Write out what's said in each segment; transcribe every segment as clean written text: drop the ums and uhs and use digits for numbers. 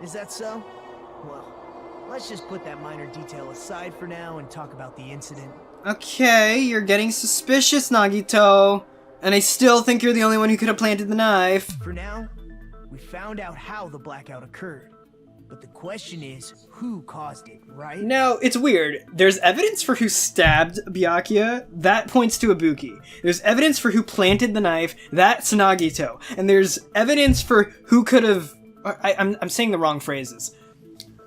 Is that so? Well, let's just put that minor detail aside for now and talk about the incident. Okay, you're getting suspicious, Nagito. And I still think you're the only one who could have planted the knife. For now, we found out how the blackout occurred. But the question is, who caused it, right? Now, it's weird. There's evidence for who stabbed Byakuya. That points to Ibuki. There's evidence for who planted the knife. That's Nagito. And there's evidence for who could have... I'm saying the wrong phrases.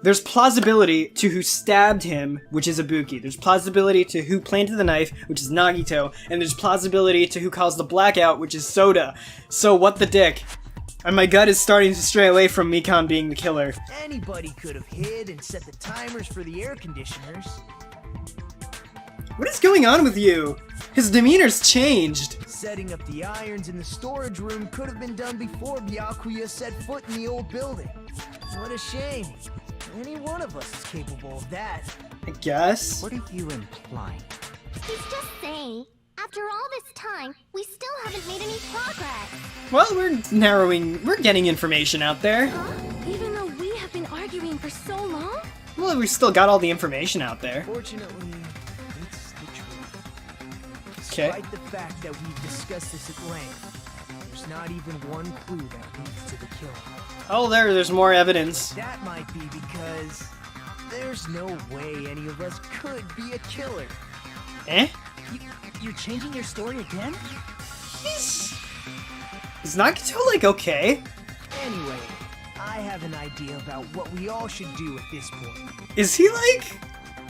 There's plausibility to who stabbed him, which is Ibuki. There's plausibility to who planted the knife, which is Nagito. And there's plausibility to who caused the blackout, which is Soda. So what the dick? And my gut is starting to stray away from Mikan being the killer. Anybody could have hid and set the timers for the air conditioners. What is going on with you? His demeanor's changed. Setting up the irons in the storage room could have been done before Byakuya set foot in the old building. What a shame. Any one of us is capable of that. I guess. What are you implying? He's just saying, after all this time, we still haven't made any progress. Well, we're getting information out there. Huh? Even though we have been arguing for so long? Well, we still got all the information out there. Fortunately, it's the truth. Okay. Despite the fact that we've discussed this at length, there's not even one clue that leads to the killing. Oh, there's more evidence. That might be because there's no way any of us could be a killer. Eh? You're changing your story again? Is Nagito, like, okay? Anyway, I have an idea about what we all should do at this point. Is he, like,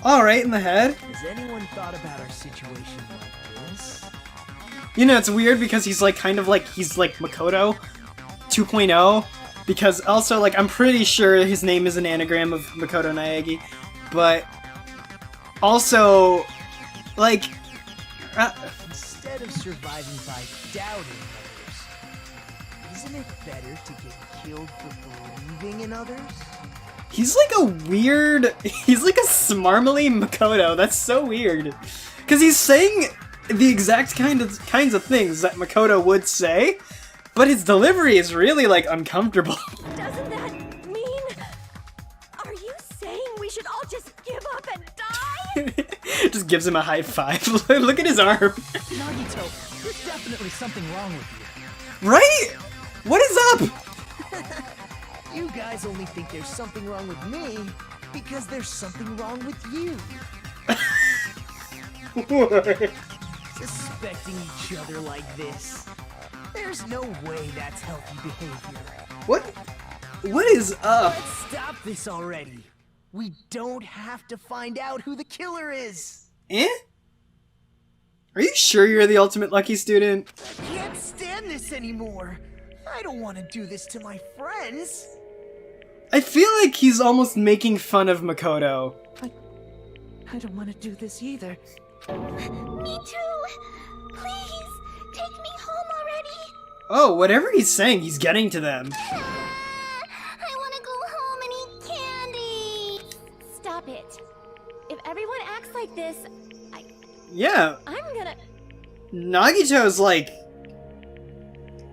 alright in the head? Has anyone thought about our situation like this? You know, it's weird because he's, like, kind of like, he's like Makoto 2.0. Because also, like, I'm pretty sure his name is an anagram of Makoto Naegi. But also, like... Instead of surviving by doubting others, isn't it better to get killed for believing in others? He's like a weird... He's like a smarmily Makoto. That's so weird. Because he's saying the exact kinds of things that Makoto would say, but his delivery is really, like, uncomfortable. Doesn't that mean... Are you saying we should all just give up and die? Just gives him a high five. Look at his arm. Nagito, there's definitely something wrong with you. Right? What is up? You guys only think there's something wrong with me because there's something wrong with you. Suspecting each other like this. There's no way that's healthy behavior. What is up? Let's stop this already. We don't have to find out who the killer is. Eh? Are you sure you're the ultimate lucky student? I can't stand this anymore. I don't want to do this to my friends. I feel like he's almost making fun of Makoto. I don't want to do this either. Me too. Please, take me home already. Oh, whatever he's saying, he's getting to them. I want to go home and eat candy. Stop it. If everyone acts like this, Yeah. I'm gonna... Nagito's like...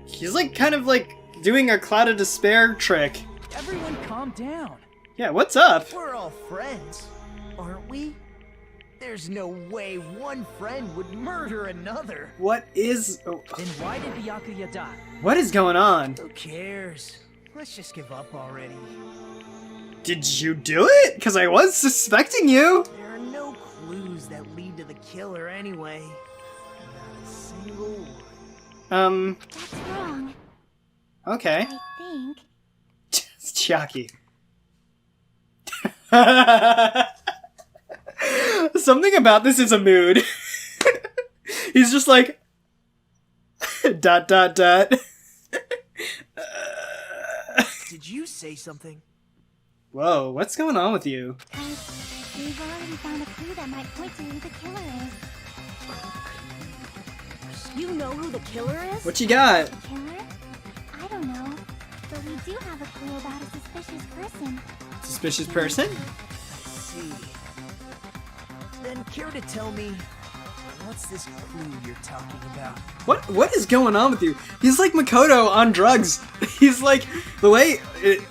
He's like kind of like doing a Cloud of Despair trick. Everyone calm down. Yeah, what's up? We're all friends, aren't we? There's no way one friend would murder another. What is... Oh, Then why did Byakuya die? what is going on? Who cares? Let's just give up already. Did you do it? Because I was suspecting you. There are no clues that lead to the killer anyway. Not a single one. That's wrong, Okay. I think. It's Chiaki. Something about this is a mood. He's just like... ... Did you say something? Whoa, what's going on with you? Guys, we've already found a clue that might point to who the killer is. You know who the killer is? What you got? Killer? I don't know. But we do have a clue about a suspicious person. Suspicious person? I see. Then care to tell me, What's this clue you're talking about? What is going on with you? He's like Makoto on drugs. He's like the way.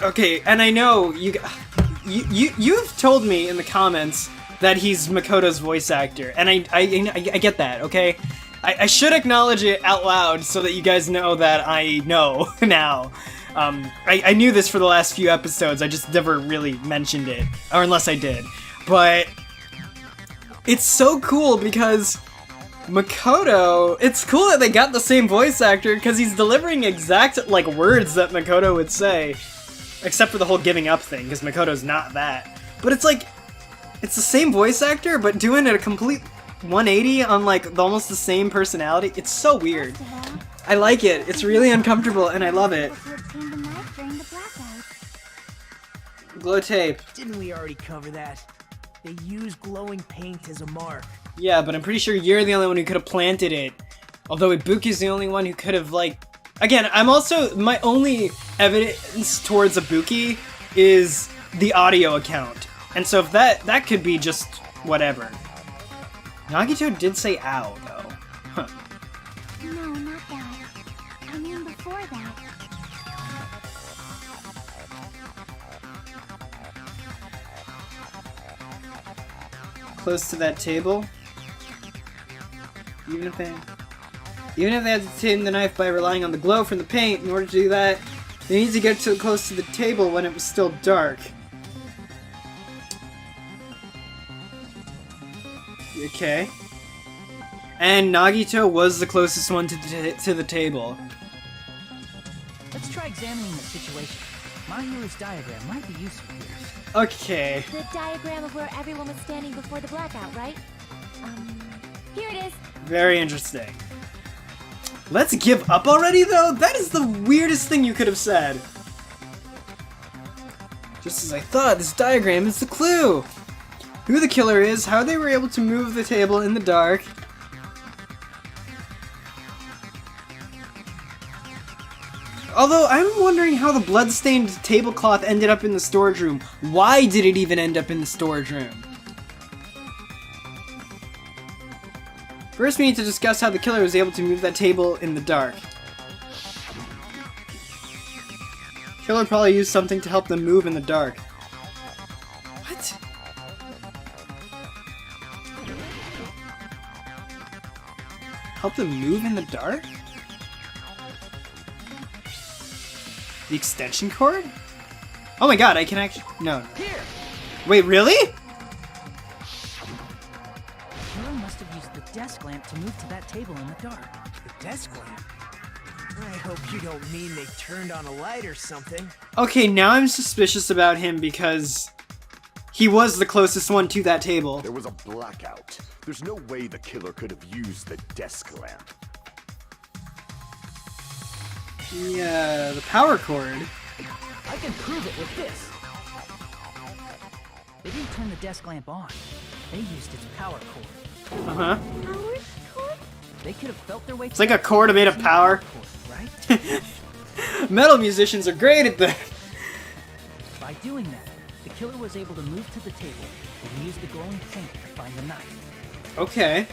Okay, and I know you've told me in the comments that he's Makoto's voice actor, and I get that. Okay, I should acknowledge it out loud so that you guys know that I know now. I knew this for the last few episodes. I just never really mentioned it, or unless I did. But it's so cool because Makoto, it's cool that they got the same voice actor because he's delivering exact like words that Makoto would say, except for the whole giving up thing because Makoto's not that. But it's like, it's the same voice actor but doing it a complete 180 on like almost the same personality. It's so weird. I like it. It's really uncomfortable and I love it. Glow tape. Didn't we already cover that? They use glowing paint as a mark. Yeah, but I'm pretty sure you're the only one who could have planted it. Although Ibuki's the only one who could have, like... Again, I'm also... My only evidence towards Ibuki is the audio account. And so if that could be just whatever. Nagito did say ow, though. Huh. No, not that. I mean before that. Close to that table. Even if they had to tame the knife by relying on the glow from the paint, in order to do that, they need to get too close to the table when it was still dark. Okay. And Nagito was the closest one to the table. Let's try examining the situation. My hero's diagram might be useful here. Okay. The diagram of where everyone was standing before the blackout, right? Here it is. Very interesting. Let's give up already, though? That is the weirdest thing you could have said. Just as I thought, this diagram is the clue. Who the killer is, how they were able to move the table in the dark. Although, I'm wondering how the blood-stained tablecloth ended up in the storage room. Why did it even end up in the storage room? First, we need to discuss how the killer was able to move that table in the dark. Killer probably used something to help them move in the dark. What? Help them move in the dark? The extension cord? Oh my god, I can actually... No. Here! Wait, really? Killer must have used the desk lamp to move to that table in the dark. The desk lamp? I hope you don't mean they turned on a light or something. Okay, now I'm suspicious about him because he was the closest one to that table. There was a blackout. There's no way the killer could have used the desk lamp. The power cord. I can prove it with this. They didn't turn the desk lamp on. They used its power cord. Uh-huh. Power cord? They could have felt their way. It's like a cord made of power. Cord, right? Metal musicians are great at that. By doing that, the killer was able to move to the table and use the glowing paint to find the knife. Okay.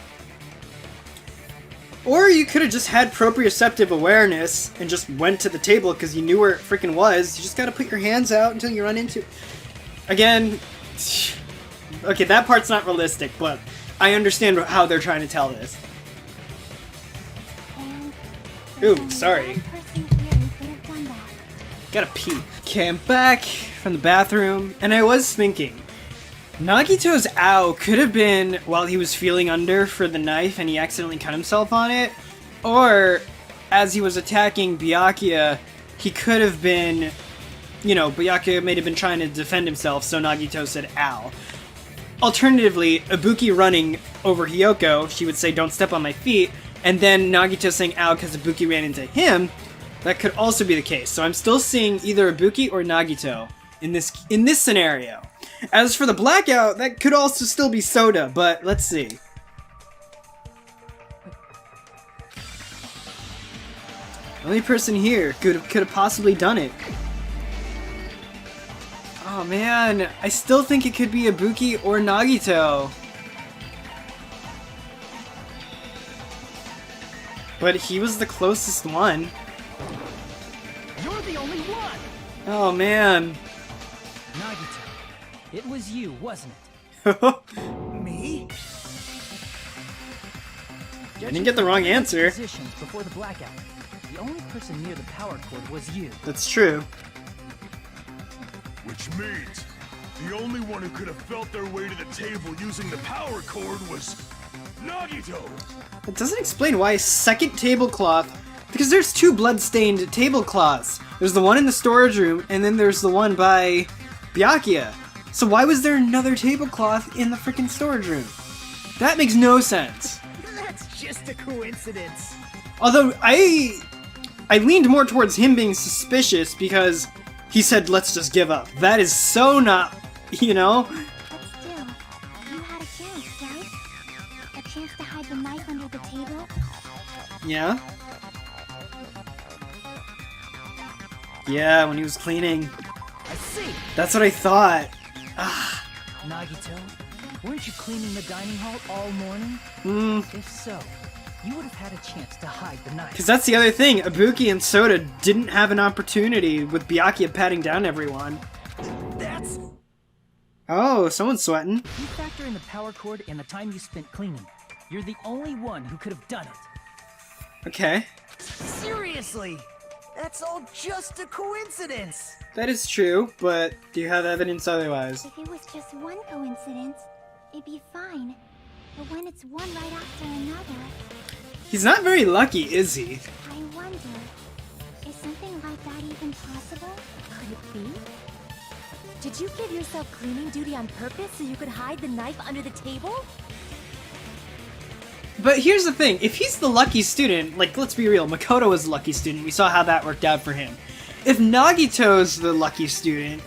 Or you could have just had proprioceptive awareness and just went to the table because you knew where it freaking was. You just gotta put your hands out until you run into... Again... Okay, that part's not realistic, but I understand how they're trying to tell this. Ooh, sorry. Gotta pee. Okay, I'm back from the bathroom, and I was thinking, Nagito's ow could have been while he was feeling under for the knife and he accidentally cut himself on it, or as he was attacking Byakuya, he could have been, you know, Byakuya may have been trying to defend himself, so Nagito said ow. Alternatively, Ibuki running over Hiyoko, she would say don't step on my feet, and then Nagito saying ow because Ibuki ran into him. That could also be the case, so I'm still seeing either Ibuki or Nagito in this scenario. As for the blackout, that could also still be Soda, but let's see. The only person here could have possibly done it. Oh man, I still think it could be Ibuki or Nagito. But he was the closest one. You're the only one! Oh man. Nagito, it was you, wasn't Me? it? didn't get the wrong answer. Positions before the blackout. The only person near the power cord was you. That's true. Which means the only one who could have felt their way to the table using the power cord was Nagito. It doesn't explain why a second tablecloth, because there's two blood-stained tablecloths. There's the one in the storage room, and then there's the one by Byakuya. So why was there another tablecloth in the freaking storage room? That makes no sense. That's just a coincidence. Although I leaned more towards him being suspicious because he said, let's just give up. That is so not, you know? But still, you had a chance, right? A chance to hide the knife under the table? Yeah? Yeah, when he was cleaning. I see! That's what I thought. Nagito, weren't you cleaning the dining hall all morning? If so, you would have had a chance to hide the knife. Because that's the other thing. Ibuki and Soda didn't have an opportunity with Byakuya patting down everyone. That's... Oh, someone's sweating. You factor in the power cord and the time you spent cleaning. You're the only one who could have done it. Okay. Seriously! That's all just a coincidence! That is true, but do you have evidence otherwise? If it was just one coincidence, it'd be fine. But when it's one right after another, He's not very lucky, is he? I wonder, is something like that even possible? Could it be? Did you give yourself cleaning duty on purpose so you could hide the knife under the table? But here's the thing, if he's the lucky student, like, let's be real, Makoto was the lucky student, we saw how that worked out for him. If Nagito's the lucky student,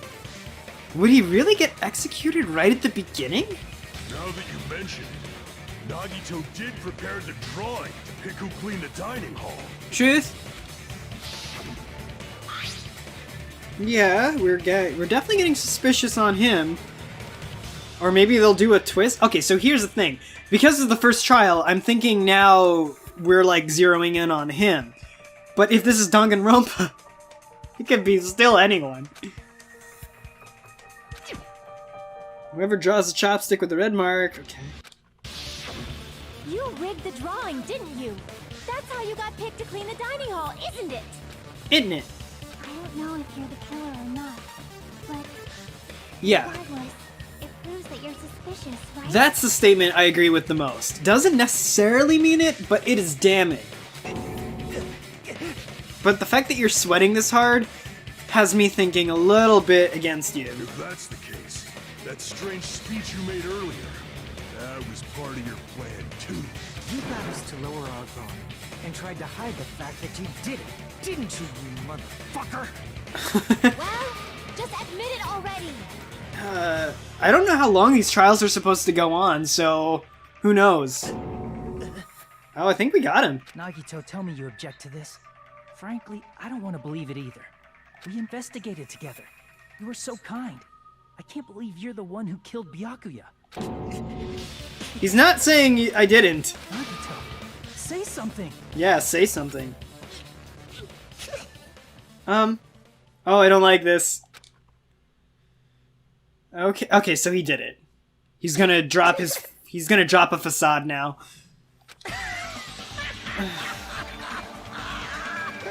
would he really get executed right at the beginning? Now that you mention it, Nagito did prepare the drawing to pick who cleaned the dining hall. Truth? Yeah, we're definitely getting suspicious on him. Or maybe they'll do a twist. Okay, so here's the thing. Because of the first trial, I'm thinking now we're like zeroing in on him. But if this is Danganronpa, it could be still anyone. Whoever draws the chopstick with the red mark, okay. You rigged the drawing, didn't you? That's how you got picked to clean the dining hall, isn't it? Isn't it? I don't know if you're the killer or not, but Yeah. regardless, it proves that you're suspicious, right? That's the statement I agree with the most. Doesn't necessarily mean it, but it is damning. But the fact that you're sweating this hard has me thinking a little bit against you. If that's the case, that strange speech you made earlier, that was part of your plan too. You got us to lower our guard and tried to hide the fact that you did it, didn't you, you motherfucker? Well, just admit it already. I don't know how long these trials are supposed to go on, so who knows? Oh, I think we got him. Nagito, tell me you object to this. Frankly, I don't want to believe it either. We investigated together. You were so kind. I can't believe you're the one who killed Byakuya. He's not saying I didn't. Nagito, say something. Yeah, say something. Oh, I don't like this. Okay, so he did it. He's gonna drop a facade now.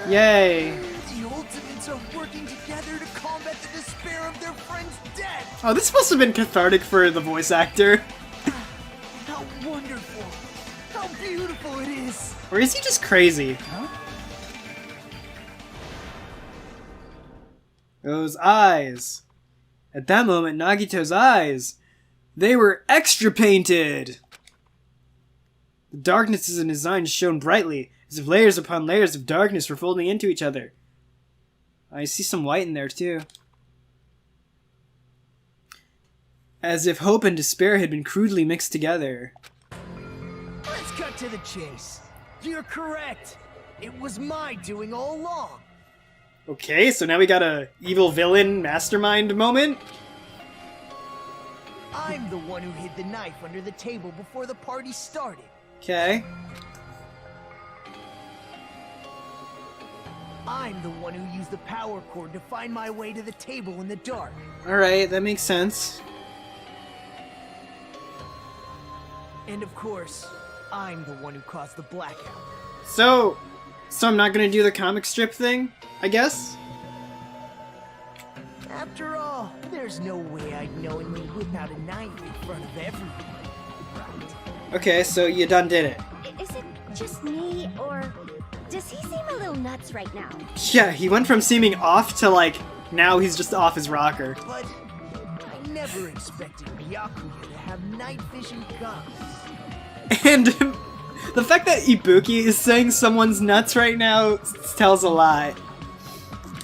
Yay. The Ultimates are working together to combat the despair of their friend's death! Oh, this is supposed to have been cathartic for the voice actor. How wonderful! How beautiful it is! Or is he just crazy? Huh? Those eyes. At that moment, Nagito's eyes, they were extra painted. The darknesses in his eyes shone brightly, as if layers upon layers of darkness were folding into each other. I see some white in there, too. As if hope and despair had been crudely mixed together. Let's cut to the chase. You're correct. It was my doing all along. Okay, so now we got a evil villain mastermind moment? I'm the one who hid the knife under the table before the party started. Okay. I'm the one who used the power cord to find my way to the table in the dark. Alright, that makes sense. And of course, I'm the one who caused the blackout. So I'm not gonna do the comic strip thing, I guess? After all, there's no way I'd knowingly whip out a knife in front of everyone. Right. Okay, so you done did it. Is it just me, or does he seem a little nuts right now? Yeah, he went from seeming off to like, now he's just off his rocker. But I never expected Byakuya to have night vision guns. And the fact that Ibuki is saying someone's nuts right now tells a lie.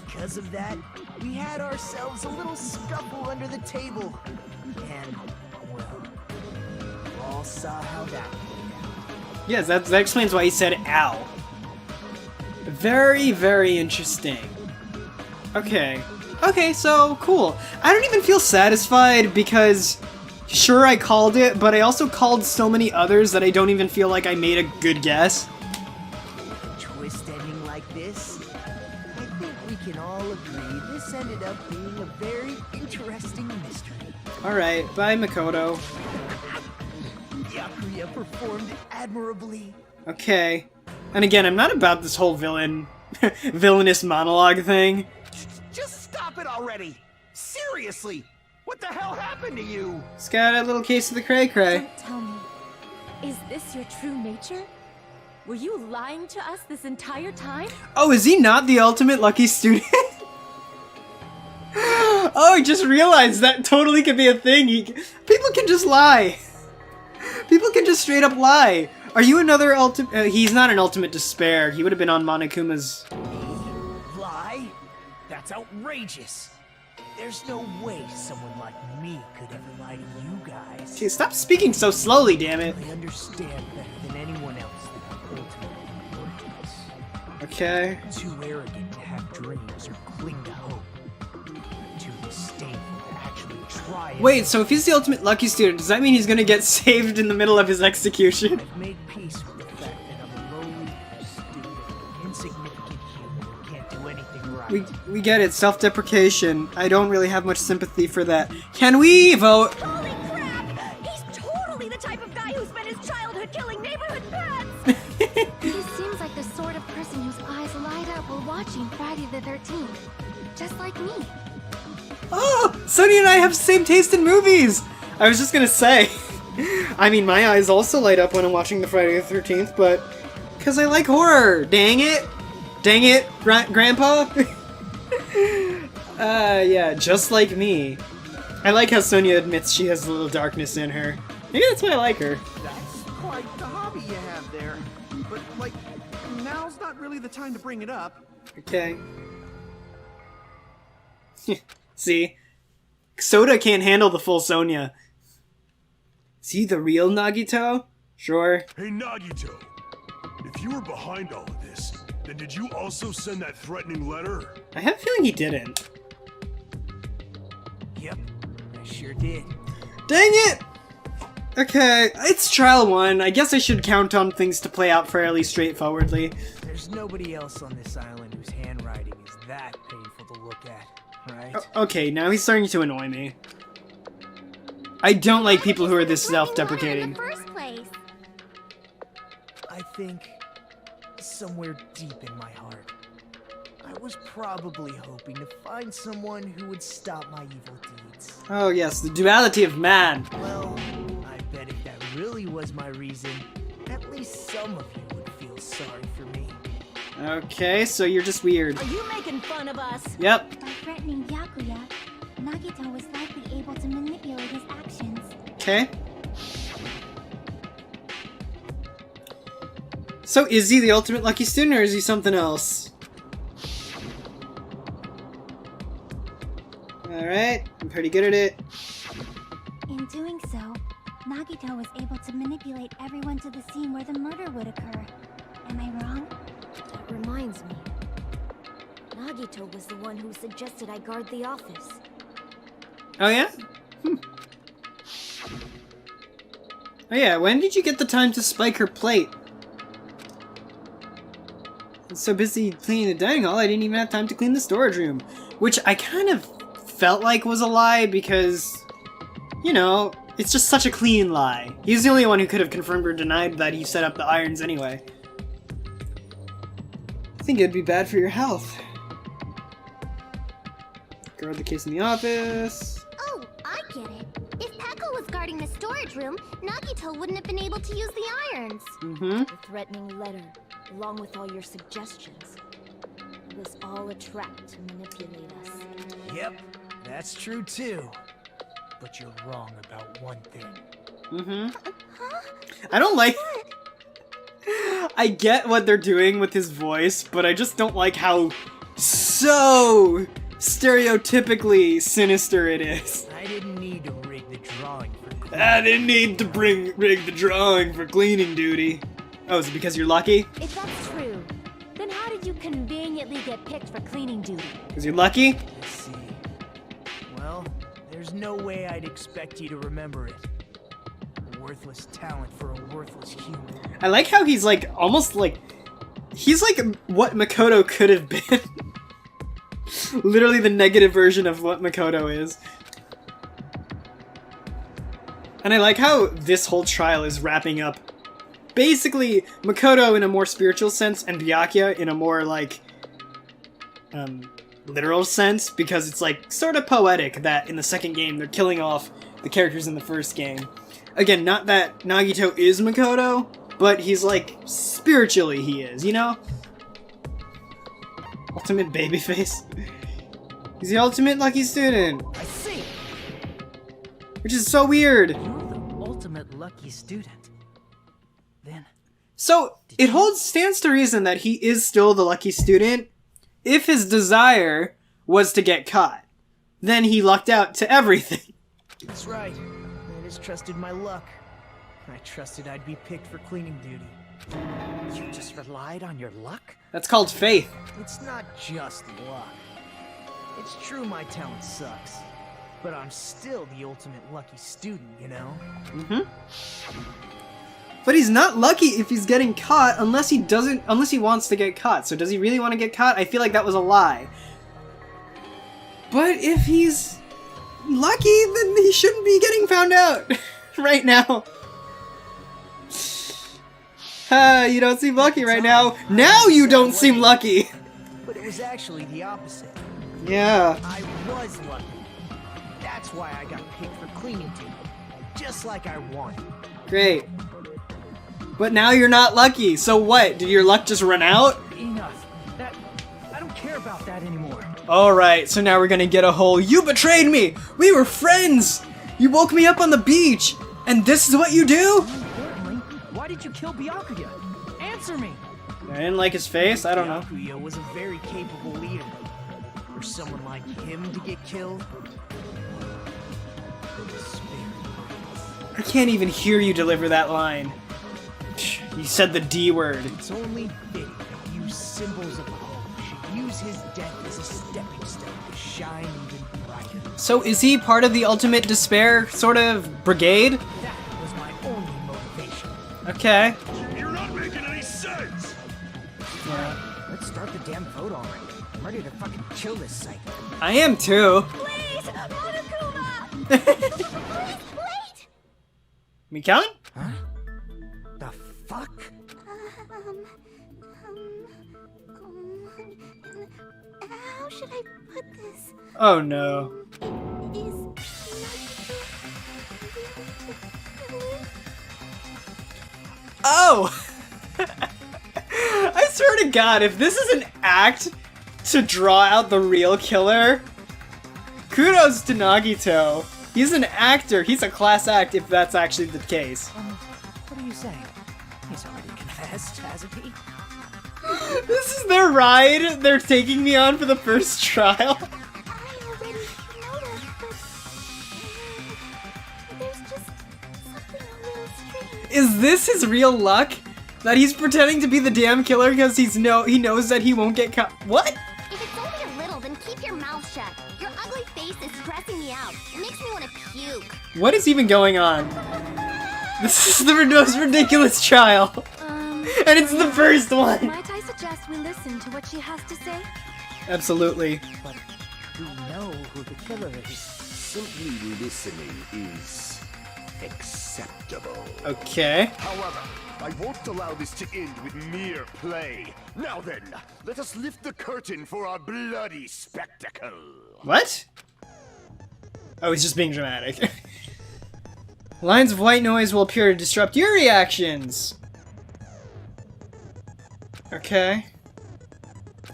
Because of that, we had ourselves a little scuffle under the table. And, well, we all saw how that played out. Yes, that explains why he said ow. Very, very interesting. Okay. Okay, so cool. I don't even feel satisfied because sure I called it, but I also called so many others that I don't even feel like I made a good guess. A twist ending like this, I think we can all agree this ended up being a very interesting mystery. Alright, bye Makoto. Byakuya performed admirably. Okay. And again, I'm not about this whole villainous monologue thing. Just stop it already! Seriously! What the hell happened to you? It's got a little case of the cray-cray. Don't tell me. Is this your true nature? Were you lying to us this entire time? Oh, is he not the ultimate lucky student? Oh, I just realized that totally could be a thing. People can just lie. People can just straight up lie. Are you another ultimate? He's not an ultimate despair. He would have been on Monokuma's. Lie? That's outrageous. There's no way someone like me could ever lie to you guys. Okay, stop speaking so slowly, damn it. I understand better than anyone else that I'm ultimately worthless. Okay. Too arrogant to have dreams or cling to hope. Too disdainful to actually try. Wait, so if he's the ultimate lucky student, does that mean he's gonna get saved in the middle of his execution? I've made peace with the fact that I'm a lowly, stupid, insignificant human who can't do anything right. We get it, self-deprecation. I don't really have much sympathy for that. Can we vote? Holy crap! He's totally the type of guy who spent his childhood killing neighborhood pets! He seems like the sort of person whose eyes light up while watching Friday the 13th. Just like me. Oh, Sonia and I have the same taste in movies! I was just gonna say. I mean, my eyes also light up when I'm watching the Friday the 13th, but because I like horror. Dang it! Dang it, Grandpa! Yeah, just like me. I like how Sonia admits she has a little darkness in her. Maybe that's why I like her. That's quite the hobby you have there. But, like, now's not really the time to bring it up. Okay. See? Soda can't handle the full Sonia. Is he the real Nagito? Sure. Hey, Nagito. If you were behind all of this, then did you also send that threatening letter? I have a feeling he didn't. Yep, I sure did. Dang it! Okay, it's trial 1. I guess I should count on things to play out fairly straightforwardly. There's nobody else on this island whose handwriting is that painful to look at, right? Okay, now he's starting to annoy me. I don't like people who are this self-deprecating. In the first place. I think somewhere deep in my heart, I was probably hoping to find someone who would stop my evil deeds. Oh yes, the duality of man. Well, I bet if that really was my reason, at least some of you would feel sorry for me. Okay, so you're just weird. Are you making fun of us? Yep. By threatening Byakuya, Nagito was likely able to manipulate his actions. Okay. So is he the ultimate lucky student or is he something else? Alright, I'm pretty good at it. In doing so, Nagito was able to manipulate everyone to the scene where the murder would occur. Am I wrong? That reminds me. Nagito was the one who suggested I guard the office. Oh yeah? Oh yeah, when did you get the time to spike her plate? was so busy cleaning the dining hall, I didn't even have time to clean the storage room. Which I kind of felt like was a lie because, you know, it's just such a clean lie. He's the only one who could have confirmed or denied that he set up the irons anyway. I think it'd be bad for your health. Guard the case in the office. Oh, I get it. If Pekka was guarding the storage room, Nagito wouldn't have been able to use the irons. Mm-hmm. The threatening letter, along with all your suggestions, was all a trap to manipulate us. Yep, that's true too. But you're wrong about one thing. Mm-hmm. I don't like... I get what they're doing with his voice, but I just don't like how so stereotypically sinister it is. I didn't need to rig the drawing for I didn't need to rig the drawing for cleaning duty. Oh, is it because you're lucky? If that's true, then how did you conveniently get picked for cleaning duty? Because you're lucky? Let's see. Well, there's no way I'd expect you to remember it. A worthless talent for a worthless human. I like how he's like, almost like, he's like what Makoto could have been. Literally the negative version of what Makoto is. And I like how this whole trial is wrapping up basically Makoto in a more spiritual sense and Byakuya in a more like literal sense, because it's like sort of poetic that in the second game they're killing off the characters in the first game. Again, not that Nagito is Makoto, but he's like spiritually he is, you know? Ultimate babyface. He's the ultimate lucky student. I see. Which is so weird. You're the ultimate lucky student. Then. So, it stands to reason that he is still the lucky student if his desire was to get caught. Then he lucked out to everything. That's right. I just trusted my luck. I trusted I'd be picked for cleaning duty. You just relied on your luck? That's called faith. It's not just luck. It's true my talent sucks. But I'm still the ultimate lucky student, you know? Mm-hmm. But he's not lucky if he's getting caught unless he wants to get caught. So does he really want to get caught? I feel like that was a lie. But if he's lucky, then he shouldn't be getting found out right now. You don't seem lucky right now. Now you don't seem lucky. But it was actually the opposite. Yeah. I was lucky. That's why I got picked for cleaning duty. Just like I wanted. Great. But now you're not lucky. So what? Did your luck just run out? Enough. I don't care about that anymore. Alright, so now we're gonna get a whole "you betrayed me! We were friends! You woke me up on the beach! And this is what you do?" More importantly, why did you kill Byakuya? Answer me! I didn't like his face, I don't know. Byakuya was a very capable leader. For someone like him to get killed? I can't even hear you deliver that line. You said the D word. It's only fitting that you symbols of hope should use his death as a stepping stone to shine even brighter. So is he part of the ultimate despair sort of brigade? That was my only motivation. Okay. You're not making any sense! Let's start the damn vote already. I'm ready to fucking kill this psycho. I am too. Please, Monokuma! Please, wait! Me coming? Huh? The fuck? How should I put this? Oh no. Oh! I swear to God, if this is an act to draw out the real killer, kudos to Nagito. He's an actor. He's a class act if that's actually the case. What are you saying? He's already confessed, hasn't he? This is their ride they're taking me on for the first trial. I already know that, but there's just something a little strange. Is this his real luck? That he's pretending to be the damn killer because he knows that he won't get caught? What? If it's only a little, then keep your mouth shut. Your ugly face is stressing me out. It makes me want to puke. What is even going on? This is the most ridiculous trial. And it's the first one. Might I suggest we listen what she has to say? Absolutely. But we know who the killer is. Simply listening is acceptable. Okay. However, I won't allow this to end with mere play. Now then, let us lift the curtain for our bloody spectacle. What? Oh, he's just being dramatic. Lines of white noise will appear to disrupt your reactions. Okay.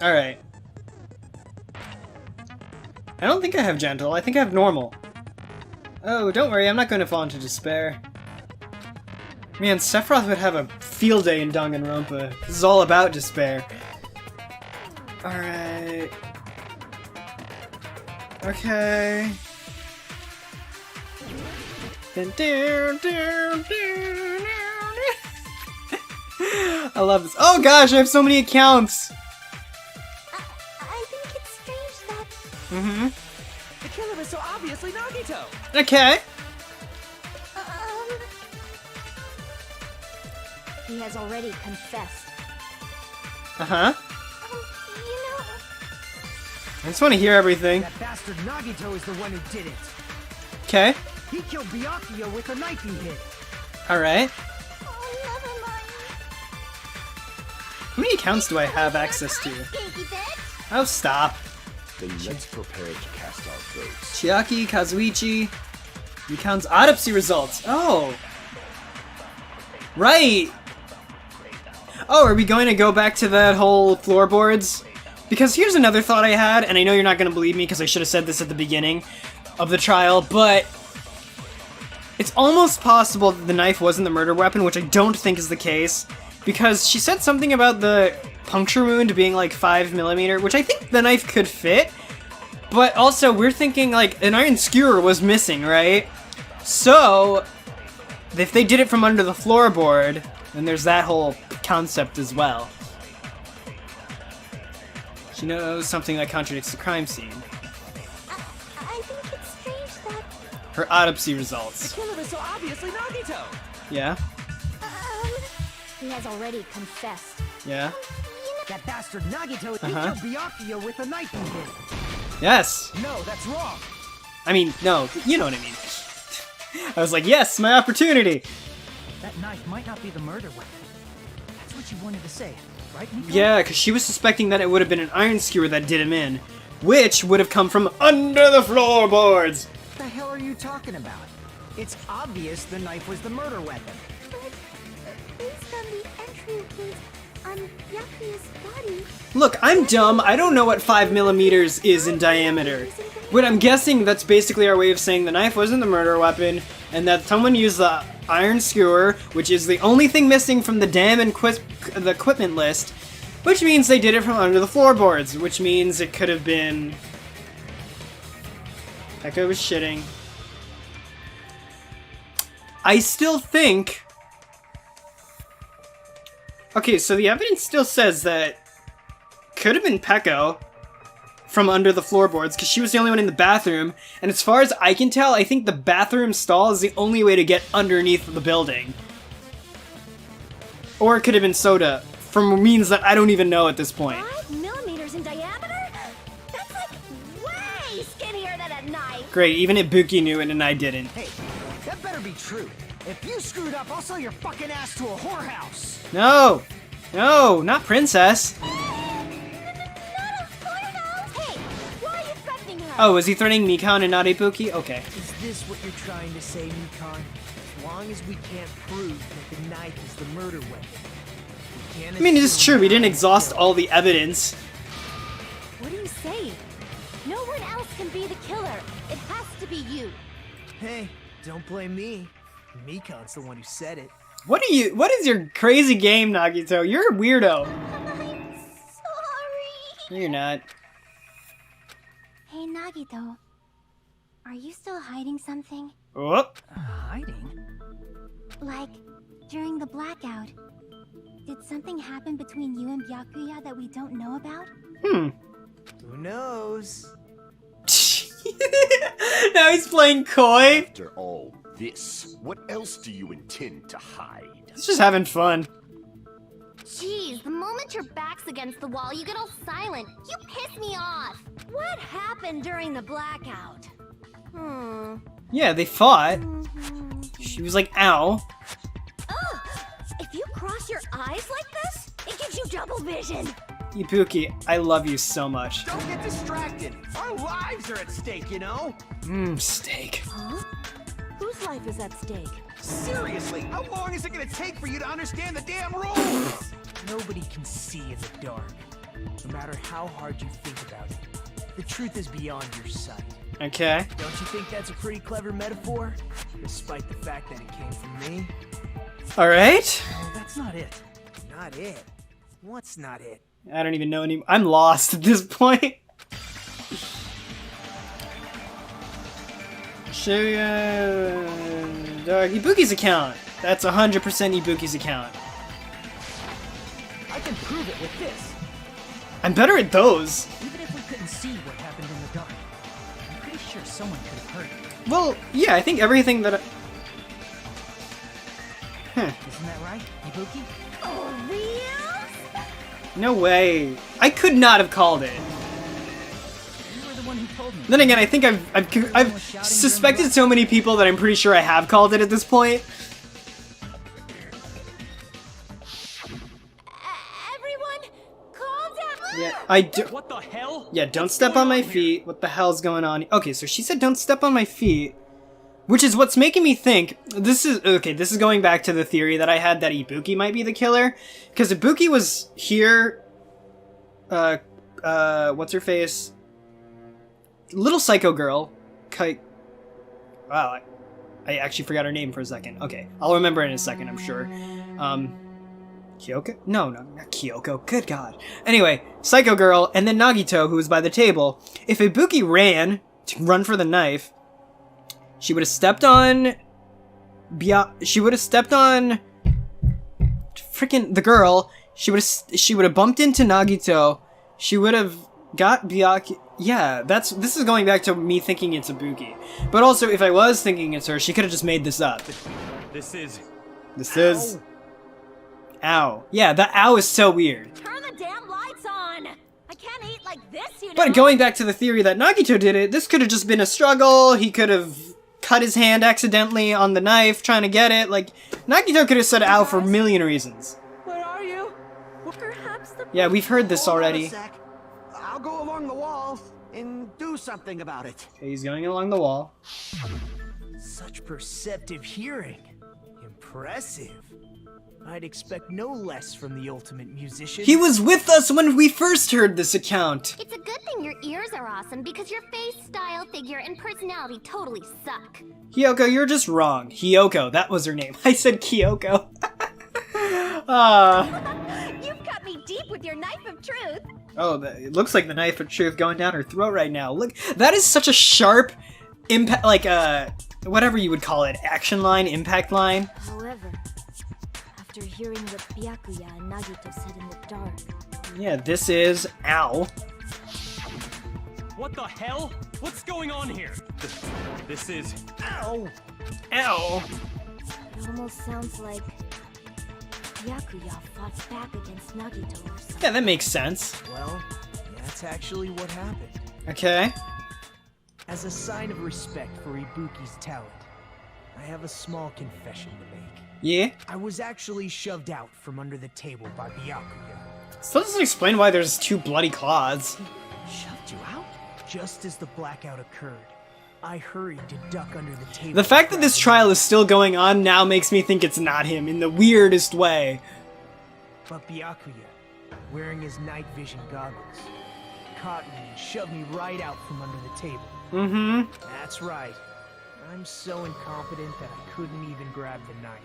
Alright. I don't think I have gentle. I think I have normal. Oh, don't worry. I'm not going to fall into despair. Man, Sephiroth would have a field day in Danganronpa. This is all about despair. Alright. Okay. I love this. Oh gosh, I have so many accounts! I think it's strange that... Mm-hmm. The killer is so obviously Nagito! Okay. He has already confessed. Uh-huh. You know... I just want to hear everything. That bastard Nagito is the one who did it! Okay. He killed Byakuya with a knife he hit! Alright. Oh, never mind. How many accounts do I have access to? Stinky bitch! Oh, stop. Then let's prepare to cast our votes. Chiaki, Kazuichi. He counts autopsy results. Oh. Right. Oh, are we going to go back to that whole floorboards? Because here's another thought I had, and I know you're not going to believe me because I should have said this at the beginning of the trial, but it's almost possible that the knife wasn't the murder weapon, which I don't think is the case, because she said something about the puncture wound being like 5mm, which I think the knife could fit, but also we're thinking like an iron skewer was missing, right? So if they did it from under the floorboard, then there's that whole concept as well. She knows something that contradicts the crime scene. I think it's strange that... Her autopsy results. The killer is so obviously Nagito! Yeah? He has already confessed. Yeah? That bastard Nagito he Uh-huh. killed Byakuya with a knife he hit! Yes! No, that's wrong! I mean, no, you know what I mean. I was like, yes, my opportunity! That knife might not be the murder weapon. That's what you wanted to say, right, Miko? Yeah, because she was suspecting that it would have been an iron skewer that did him in, which would have come from under the floorboards! What the hell are you talking about? It's obvious the knife was the murder weapon. But based on the entry wounds on Byakuya's body... Look, I'm dumb. I don't know what 5mm is in diameter. But I'm guessing that's basically our way of saying the knife wasn't the murder weapon, and that someone used the iron skewer, which is the only thing missing from the damn the equipment list, which means they did it from under the floorboards, which means it could have been... Echo was shitting. I still think... Okay, so the evidence still says that could have been Peko from under the floorboards, because she was the only one in the bathroom, and as far as I can tell, I think the bathroom stall is the only way to get underneath the building. Or it could have been Soda, from means that I don't even know at this point. 5mm in diameter? That's like way skinnier than a knife! Great, even Ibuki knew it and I didn't. Hey, that better be true. If you screwed up, I'll sell your fucking ass to a whorehouse. No! No, not Princess! Oh, was he threatening Mikan and not Ibuki? Okay. Is this what you're trying to say, Mikan? As long as we can't prove that the knife is the murder weapon, we can't... I mean, it is true, we didn't exhaust all the evidence. What are you saying? No one else can be the killer. It has to be you. Hey, don't blame me. Mikan's the one who said it. What is your crazy game, Nagito? You're a weirdo. I'm sorry. No, you're not. Hey, Nagito. Are you still hiding something? Oh. Hiding? Like, during the blackout, did something happen between you and Byakuya that we don't know about? Who knows? Now he's playing coy. After all this, what else do you intend to hide? He's just having fun. Jeez, the moment your back's against the wall, you get all silent. You piss me off. What happened during the blackout? Yeah, they fought. She was like, ow. Ugh! If you cross your eyes like this, it gives you double vision. Ibuki, I love you so much. Don't get distracted. Our lives are at stake, you know? Steak. Huh? Whose life is at stake? Seriously, how long is it gonna take for you to understand the damn rules? Nobody can see in the dark, no matter how hard you think about it. The truth is beyond your sight. Okay. Don't you think that's a pretty clever metaphor? Despite the fact that it came from me? Alright. Oh, that's not it. Not it. What's not it? I don't even know anymore. I'm lost at this point. Ibuki's account. That's 100% Ibuki's account. I can prove it with this. I'm better at those. Even if we couldn't see what happened in the dark, I'm pretty sure someone could have heard it. Well, yeah, I think everything that Isn't that right, Ibuki? Oh, real? No way. I could not have called it. You were the one who told me. Then again, I think I've suspected so many people that I'm pretty sure I have called it at this point. Everyone, calm down. Yeah, I do. What the hell? Yeah, don't step on my feet. What the hell's going on? Okay, so she said don't step on my feet. Which is what's making me think, this is going back to the theory that I had that Ibuki might be the killer. Because Ibuki was here, what's her face? Little psycho girl. Wow, I actually forgot her name for a second. Okay, I'll remember in a second, I'm sure. Kyoko? No, not Kyoko. Good God. Anyway, psycho girl, and then Nagito, who was by the table. If Ibuki ran to run for the knife, she would have stepped on she would have stepped on freaking the girl. She would have bumped into Nagito. She would have got Byakuya. Yeah, this is going back to me thinking it's Ibuki. But also, if I was thinking it's her, she could have just made this up. This is... Ow. Yeah, that ow is so weird. Turn the damn lights on. I can't eat like this, you know. But going back to the theory that Nagito did it, this could have just been a struggle. He could have cut his hand accidentally on the knife trying to get it. Like, Nagito could have said ow for a million reasons. Where are you? Perhaps the Yeah, we've heard this Hold on a already. sec. I'll go along the wall and do something about it. Okay, he's going along the wall. Such perceptive hearing. Impressive. I'd expect no less from the ultimate musician. He was with us when we first heard this account. It's a good thing your ears are awesome because your face, style, figure, and personality totally suck. Hyoko, you're just wrong. Hyoko, that was her name. I said Kyoko. You've cut me deep with your knife of truth. Oh, it looks like the knife of truth going down her throat right now. Look, that is such a sharp impact, like whatever you would call it, action line, impact line. However, after hearing what Byakuya and Nagito said in the dark. Yeah, this is ow. What the hell? What's going on here? This is... Ow. Ow. It almost sounds like Byakuya fought back against Nagito or something. Yeah, that makes sense. Well, that's actually what happened. Okay. As a sign of respect for Ibuki's talent, I have a small confession to make. Yeah? I was actually shoved out from under the table by Byakuya. Still doesn't explain why there's 2 bloody claws. Shoved you out? Just as the blackout occurred, I hurried to duck under the table. The fact that this trial is still going on now makes me think it's not him in the weirdest way. But Byakuya, wearing his night vision goggles, caught me and shoved me right out from under the table. Mm-hmm. That's right. I'm so incompetent that I couldn't even grab the knife.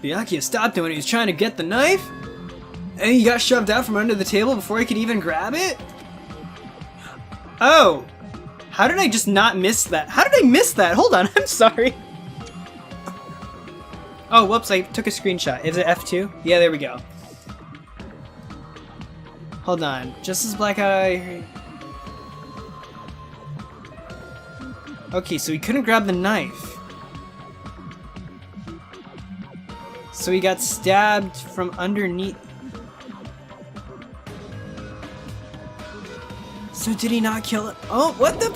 Byakuya stopped him when he was trying to get the knife? And he got shoved out from under the table before he could even grab it? Oh! How did I just not miss that? How did I miss that? Hold on, I'm sorry. Oh, whoops, I took a screenshot. Is it F2? Yeah, there we go. Hold on. Just as blackout... Okay, so he couldn't grab the knife. So he got stabbed from underneath. So did he not kill him? Oh, what the?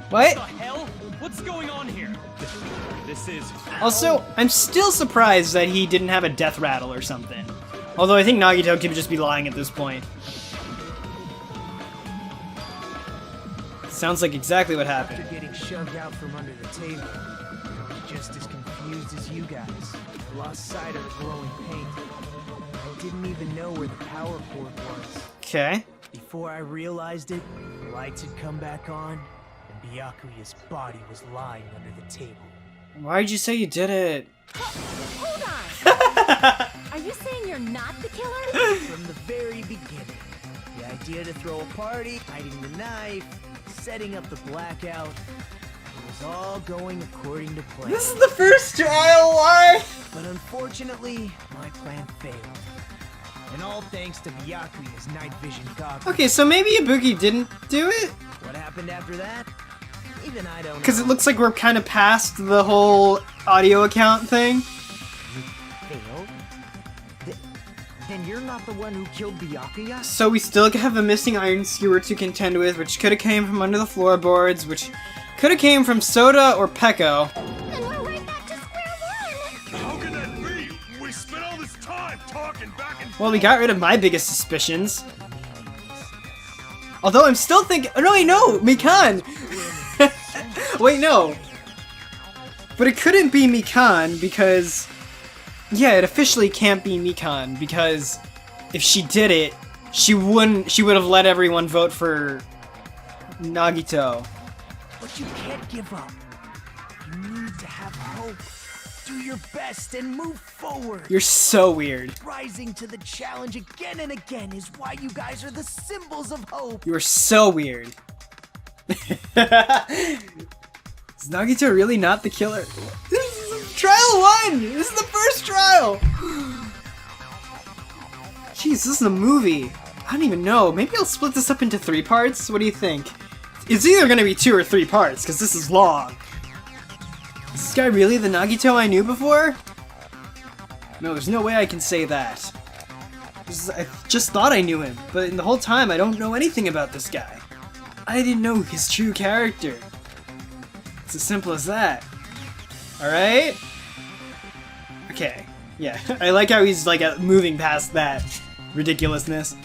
What? What the hell? What's going on here? This is... Also, I'm still surprised that he didn't have a death rattle or something. Although I think Nagito could just be lying at this point. Sounds like exactly what happened. After getting shoved out from under the table, I was just as confused as you guys. I lost sight of the glowing paint. I didn't even know where the power cord was. Okay. Before I realized it, the lights had come back on, and Byakuya's body was lying under the table. Why'd you say you did it? Hold on! Are you saying you're not the killer? From the very beginning, the idea to throw a party, hiding the knife, setting up the blackout, it was all going according to plan. This is the first trial, why? But unfortunately, my plan failed. And all thanks to Byakuya's night vision goggles. Okay, so maybe Ibuki didn't do it? What happened after that? Even I don't know. Because it looks like we're kind of past the whole audio account thing. Failed? Then you're not the one who killed Byakuya? So we still have a missing iron skewer to contend with, which could have came from under the floorboards, which could have came from Soda or Peko. Then we're right back to square one! How can that be? We spent all this time talking back and forth. Well, we got rid of my biggest suspicions. Although I'm still thinking... Oh, no, wait, no! Mikan! Wait, no. But it couldn't be Mikan because... Yeah, it officially can't be Mikan because if she did it, she would have let everyone vote for Nagito. But you can't give up. You need to have hope. Do your best and move forward. You're so weird. Rising to the challenge again and again is why you guys are the symbols of hope. You are so weird. Is Nagito really not the killer? This is trial 1! This is the first trial! Jeez, this is a movie. I don't even know. Maybe I'll split this up into 3 parts? What do you think? It's either gonna be 2 or 3 parts, because this is long. Is this guy really the Nagito I knew before? No, there's no way I can say that. I just thought I knew him, but in the whole time I don't know anything about this guy. I didn't know his true character. It's as simple as that. Alright? Okay. Yeah, I like how he's like moving past that ridiculousness.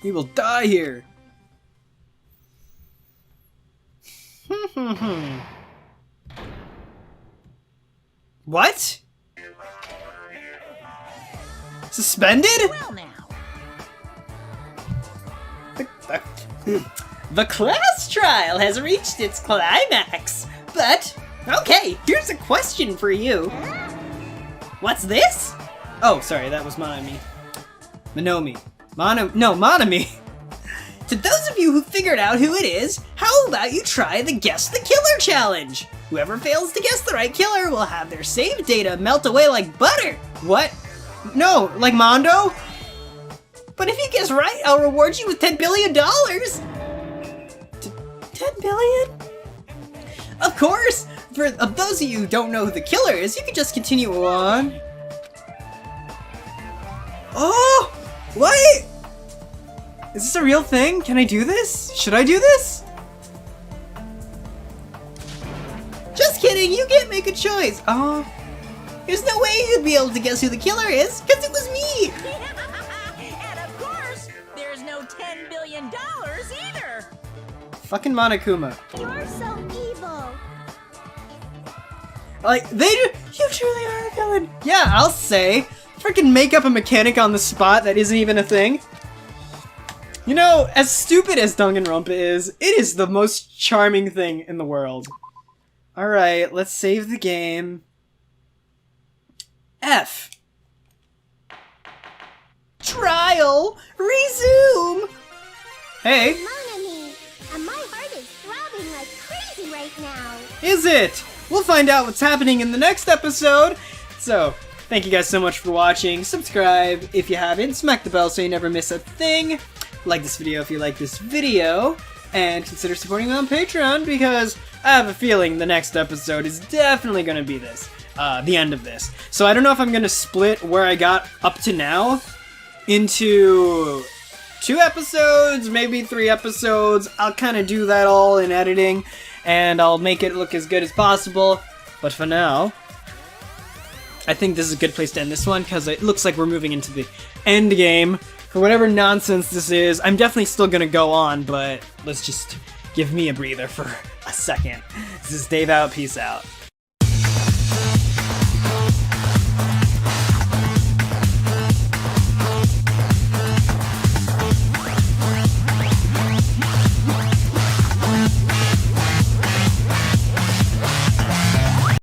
He will die here. What? Suspended? Well now. The class trial has reached its climax. But, okay, here's a question for you. What's this? Oh, sorry, that was Monomi. Monomi. To those of you who figured out who it is, how about you try the Guess the Killer challenge? Whoever fails to guess the right killer will have their save data melt away like butter. What? No, like Mondo? But if you guess right, I'll reward you with $10 billion. 10 billion? Of course! For those of you who don't know who the killer is, you can just continue on. Oh! What? Is this a real thing? Can I do this? Should I do this? Just kidding, you can't make a choice. Oh. There's no way you'd be able to guess who the killer is, because it was me! And of course, there's no $10 billion either! Fucking Monokuma. You're so evil. Like, you truly are a villain. Yeah, I'll say. Freaking make up a mechanic on the spot that isn't even a thing. You know, as stupid as Danganronpa is, it is the most charming thing in the world. Alright, let's save the game. F. Trial. Resume. Hey. Monami, and my heart is throbbing like crazy right now. Is it? We'll find out what's happening in the next episode. So, thank you guys so much for watching. Subscribe if you haven't. Smack the bell so you never miss a thing. Like this video if you like this video. and consider supporting me on Patreon, because I have a feeling the next episode is definitely going to be this, the end of this. So I don't know if I'm going to split where I got up to now into 2 episodes, maybe 3 episodes. I'll kind of do that all in editing, and I'll make it look as good as possible. But for now, I think this is a good place to end this one, because it looks like we're moving into the end game. For whatever nonsense this is, I'm definitely still gonna go on, but let's just give me a breather for a second. This is Dave out, peace out.